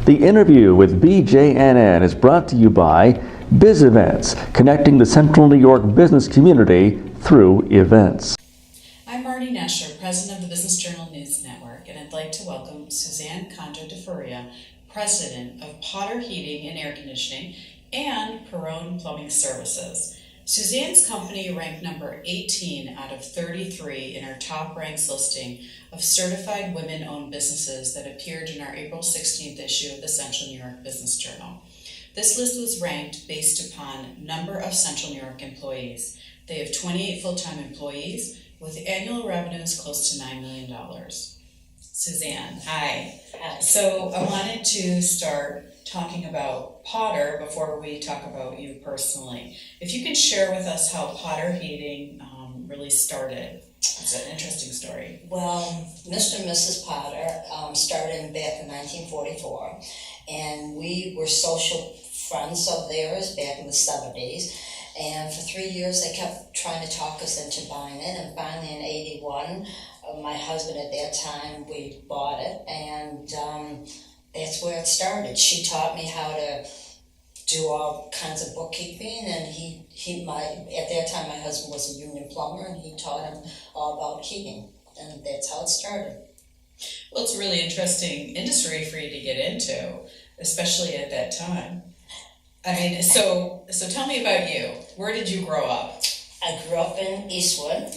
The interview with BJNN is brought to you by Biz Events, connecting the Central New York business community through events. I'm Marny Nesher, president of the Business Journal News Network, and I'd like to welcome Suzanne Kondra-DeFuria, president of Potter Heating and Air Conditioning and Perrone Plumbing Services. Suzanne's company ranked number 18 out of 33 in our top ranks listing of certified women-owned businesses that appeared in our April 16th issue of the Central New York Business Journal. This list was ranked based upon number of Central New York employees. They have 28 full-time employees with annual revenues close to $9 million. Suzanne, hi. So I wanted to start talking about Potter before we talk about you personally. If you could share with us how Potter Heating really started. It's an interesting story. Well, Mr. and Mrs. Potter started back in 1944, and we were social friends of theirs back in the 70s. And for 3 years, they kept trying to talk us into buying it. And finally, in 81, my husband at that time, we bought it. And that's where it started. She taught me how to do all kinds of bookkeeping. And at that time, my husband was a union plumber, and he taught him all about heating. And that's how it started. Well, it's a really interesting industry for you to get into, especially at that time. I mean, so tell me about you. Where did you grow up? I grew up in Eastwood,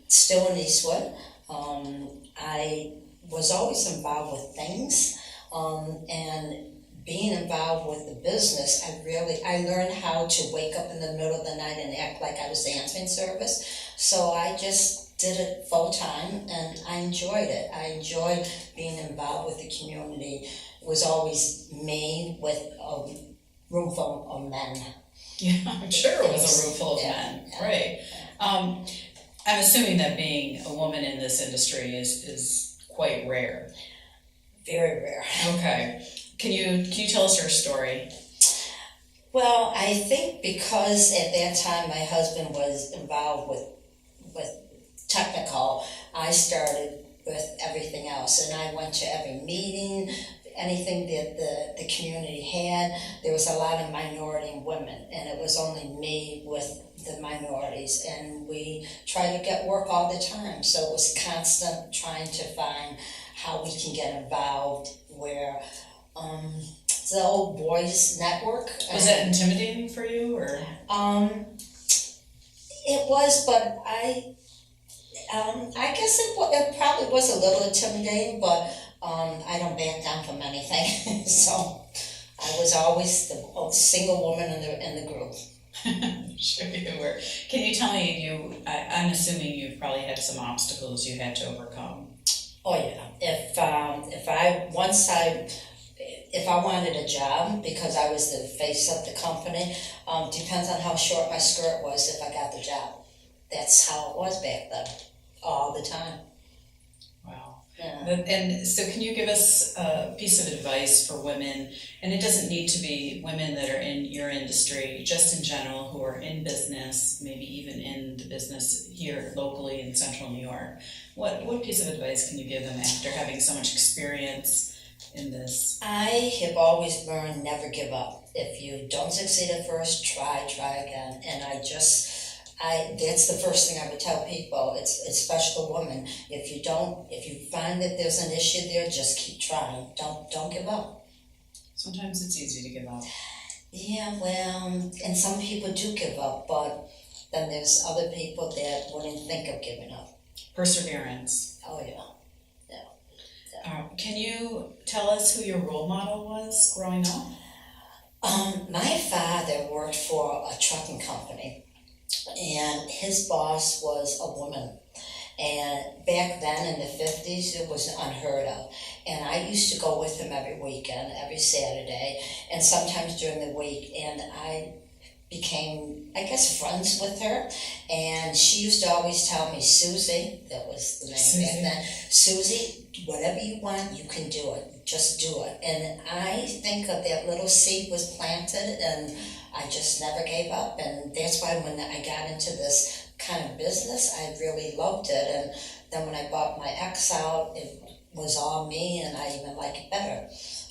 still in Eastwood. I was always involved with things, and being involved with the business, I learned how to wake up in the middle of the night and act like I was the answering service. So I just did it full time, and I enjoyed it. I enjoyed being involved with the community. It was always me with room full of men. Yeah, I'm sure it was a room full of men. Yeah. Right. I'm assuming that being a woman in this industry is quite rare. Very rare. Okay. Can you tell us your story? Well, I think because at that time my husband was involved with technical, I started with everything else, and I went to every meeting. Anything that the community had, there was a lot of minority women, and it was only me with the minorities, and we tried to get work all the time, so it was constant trying to find how we can get involved where the old boys network. Was that intimidating for you, or? It was, but I guess it probably was a little intimidating, but I don't back down from anything. So I was always the single woman in the group. Sure you were. Can you tell me, I'm assuming you've probably had some obstacles you had to overcome. Oh yeah. If I wanted a job, because I was the face of the company, depends on how short my skirt was if I got the job. That's how it was back then, all the time. Wow. Yeah. And so can you give us a piece of advice for women, and it doesn't need to be women that are in your industry, just in general, who are in business, maybe even in the business here locally in Central New York. What piece of advice can you give them after having so much experience in this? I have always learned never give up. If you don't succeed at first, try again. And that's the first thing I would tell people. It's especially women. If you find that there's an issue there, just keep trying. Don't give up. Sometimes it's easy to give up. Yeah, well, and some people do give up, but then there's other people that wouldn't think of giving up. Perseverance. Oh yeah. Can you tell us who your role model was growing up? My father worked for a trucking company, and his boss was a woman. And back then in the 50s, it was unheard of. And I used to go with him every weekend, every Saturday, and sometimes during the week. And I became, I guess, friends with her. And she used to always tell me, Susie, that was the name back then, Susie, whatever you want, you can do it. Just do it. And I think that little seed was planted, and I just never gave up. And that's why when I got into this kind of business, I really loved it. And Then when I bought my ex out, it was all me, and I even like it better.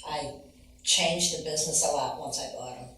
I changed the business a lot once I bought him.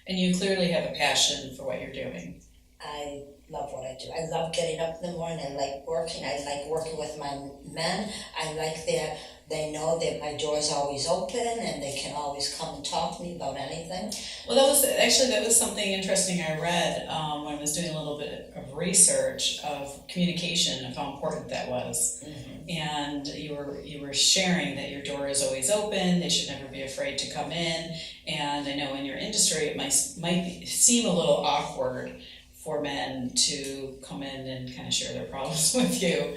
And you clearly have a passion for what you're doing. I love what I do. I love getting up in the morning. I like working. I like working with my men. I like that they know that my door's always open and they can always come and talk to me about anything. Well, that was something interesting I read when I was doing a little bit of research of communication, of how important that was. Mm-hmm. And you were sharing that your door is always open. They should never be afraid to come in. And I know in your industry it might seem a little awkward for men to come in and kind of share their problems with you.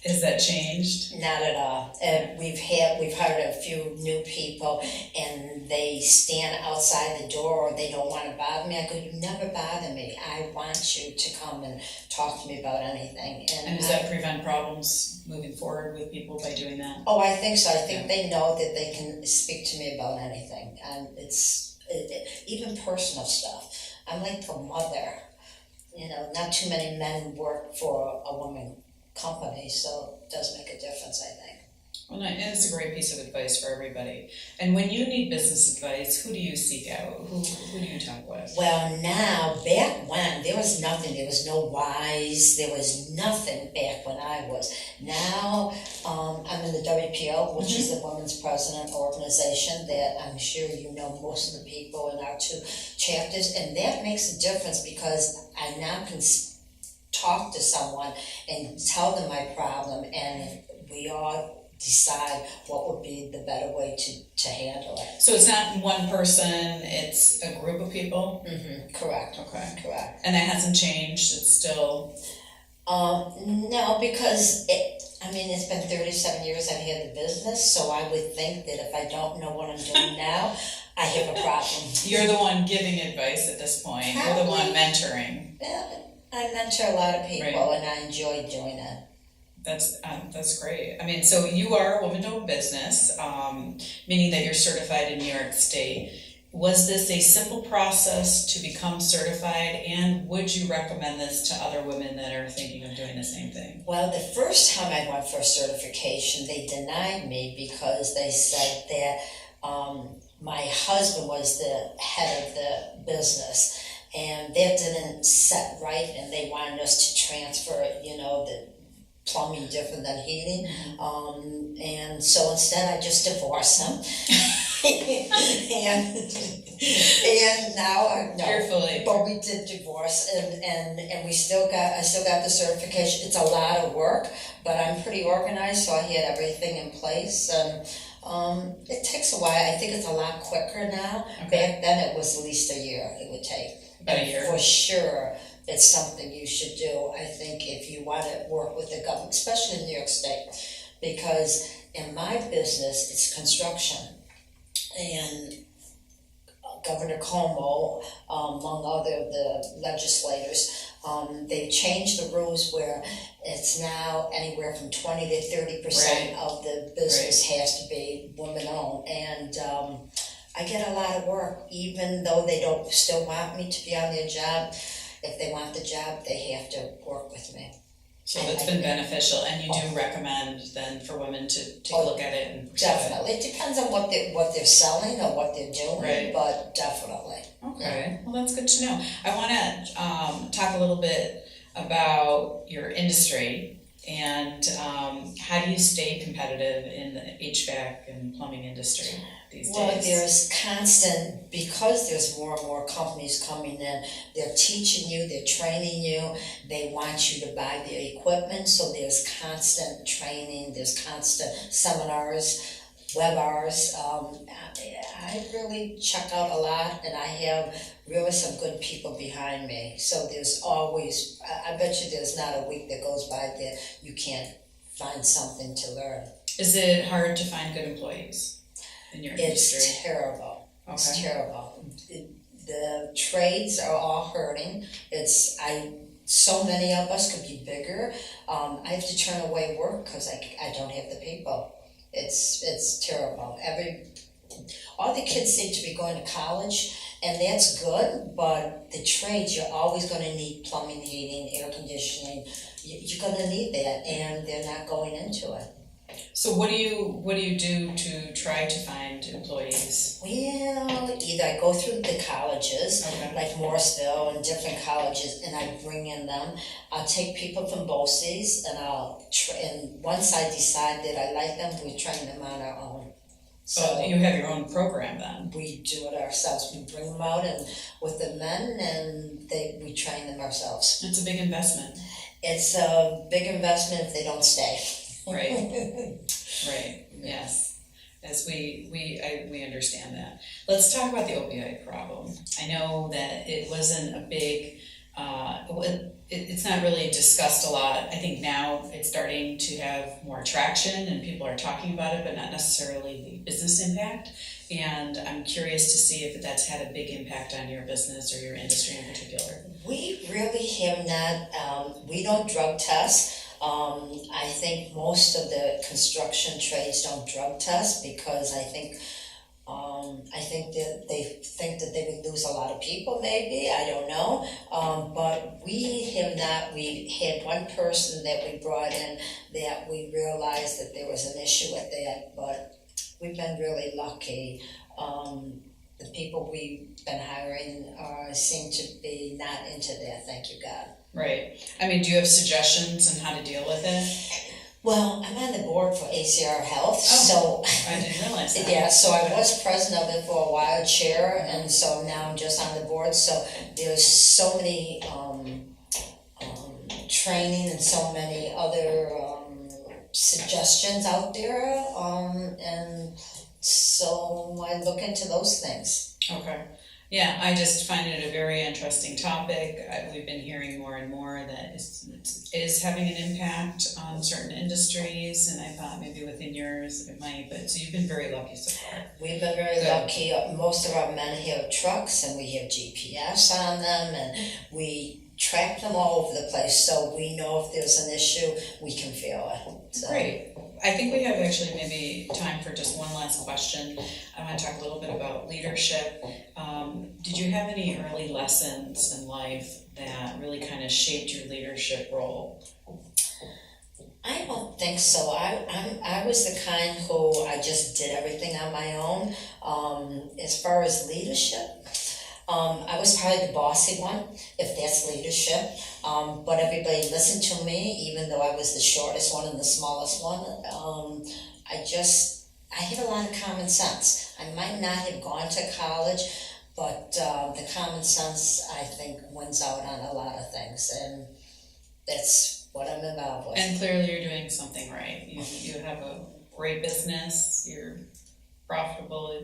Has that changed? Not at all. We've hired a few new people, and they stand outside the door, or they don't want to bother me. I go, you never bother me. I want you to come and talk to me about anything. And does that prevent problems moving forward with people by doing that? Oh, I think so. I think they know that they can speak to me about anything, and it's even personal stuff. I'm like a mother. You know, not too many men work for a woman company, so it does make a difference, I think. Well, and it's a great piece of advice for everybody. And when you need business advice, who do you seek out? Who do you talk with? Well, now, back when, there was nothing. There was no Wise. There was nothing back when I was. Now, I'm in the WPO, which is the Women's President organization that I'm sure you know most of the people in our two chapters, and that makes a difference because I now can talk to someone and tell them my problem, and we all decide what would be the better way to handle it. So it's not one person, it's a group of people? Mm-hmm. Correct. Okay. Correct. And that hasn't changed, it's still... No, because it's been 37 years I've had the business, so I would think that if I don't know what I'm doing now, I have a problem. You're the one giving advice at this point. You're the one mentoring. Yeah, I mentor a lot of people, right. And I enjoy doing it. That's great. I mean, so you are a woman-owned business, meaning that you're certified in New York State. Was this a simple process to become certified, and would you recommend this to other women that are thinking of doing the same thing? Well, the first time I went for certification, they denied me because they said that my husband was the head of the business, and that didn't set right, and they wanted us to transfer, the plumbing different than heating, and so instead I just divorced him, and now no, carefully. But we did divorce, and I still got the certification. It's a lot of work, but I'm pretty organized, so I had everything in place, and it takes a while. I think it's a lot quicker now. Okay. Back then it was at least a year it would take. About a year. For sure. It's something you should do, I think, if you want to work with the government, especially in New York State, because in my business, it's construction. And Governor Cuomo, among other the legislators, they've changed the rules where it's now anywhere from 20 to 30% of the business has to be woman-owned. And I get a lot of work, even though they don't still want me to be on their job. If they want the job, they have to work with me. So that's been beneficial, and you do recommend then for women to take a look at it and definitely. It depends on what they're selling or what they're doing, but definitely. Okay, well that's good to know. I want to talk a little bit about your industry and how do you stay competitive in the HVAC and plumbing industry these days? Well, there's constant, because there's more and more companies coming in, they're teaching you, they're training you, they want you to buy their equipment, so there's constant training, there's constant seminars, webinars. I really check out a lot, and I have really some good people behind me. So there's always, I bet you there's not a week that goes by that you can't find something to learn. Is it hard to find good employees in your industry? It's terrible. Okay. It's terrible. The trades are all hurting. So many of us could be bigger. I have to turn away work because I don't have the people. It's terrible. All the kids seem to be going to college, and that's good, but the trades, you're always going to need plumbing, heating, air conditioning, you're gonna need that, and they're not going into it. So what do you do to try to find employees? Well, either I go through the colleges, Okay. like Morrisville and different colleges, and I bring in them. I'll take people from BOCES, and and once I decide that I like them, we train them on our own. So you have your own program then? We do it ourselves. We bring them out and with the men, and we train them ourselves. It's a big investment. It's a big investment if they don't stay. Right. Right. Yes. As we understand that. Let's talk about the opioid problem. I know that it wasn't a big. It's not really discussed a lot. I think now it's starting to have more traction and people are talking about it, but not necessarily the business impact. And I'm curious to see if that's had a big impact on your business or your industry in particular. We really have not. We don't drug test. I think most of the construction trades don't drug test because I think that they think that they would lose a lot of people, maybe, I don't know. But we have not. We had one person that we brought in that we realized that there was an issue with that, but we've been really lucky. The people we've been hiring seem to be not into that, thank you God. Right. I mean, do you have suggestions on how to deal with it? Well, I'm on the board for ACR Health, so I didn't realize that. Yeah, so I was president of it for a while, chair, and so now I'm just on the board. So there's so many training and so many other suggestions out there, and so I look into those things. Okay. Yeah, I just find it a very interesting topic. We've been hearing more and more that it is having an impact on certain industries, and I thought maybe within yours it might, but so you've been very lucky so far. We've been very lucky. Most of our men have trucks, and we have GPS on them, and we track them all over the place, so we know if there's an issue, we can feel it. So. Great. I think we have actually maybe time for just one last question. I want to talk a little bit about leadership. Did you have any early lessons in life that really kind of shaped your leadership role? I don't think so. I was the kind who I just did everything on my own. As far as leadership, I was probably the bossy one, if that's leadership. But everybody listened to me, even though I was the shortest one and the smallest one. I had a lot of common sense. I might not have gone to college, but the common sense, I think, wins out on a lot of things, and that's what I'm involved with. And clearly you're doing something right. You have a great business, you're profitable,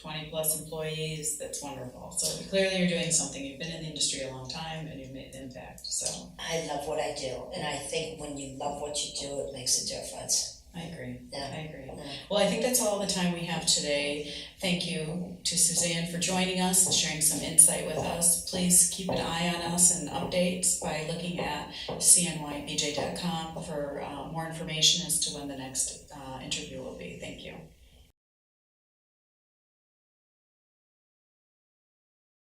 20 plus employees, that's wonderful. So clearly you're doing something. You've been in the industry a long time and you've made an impact. So I love what I do, and I think when you love what you do, it makes a difference. I agree. Yeah. I agree. Yeah. Well, I think that's all the time we have today. Thank you to Suzanne for joining us and sharing some insight with us. Please keep an eye on us and updates by looking at cnybj.com for more information as to when the next interview will be. Thank you.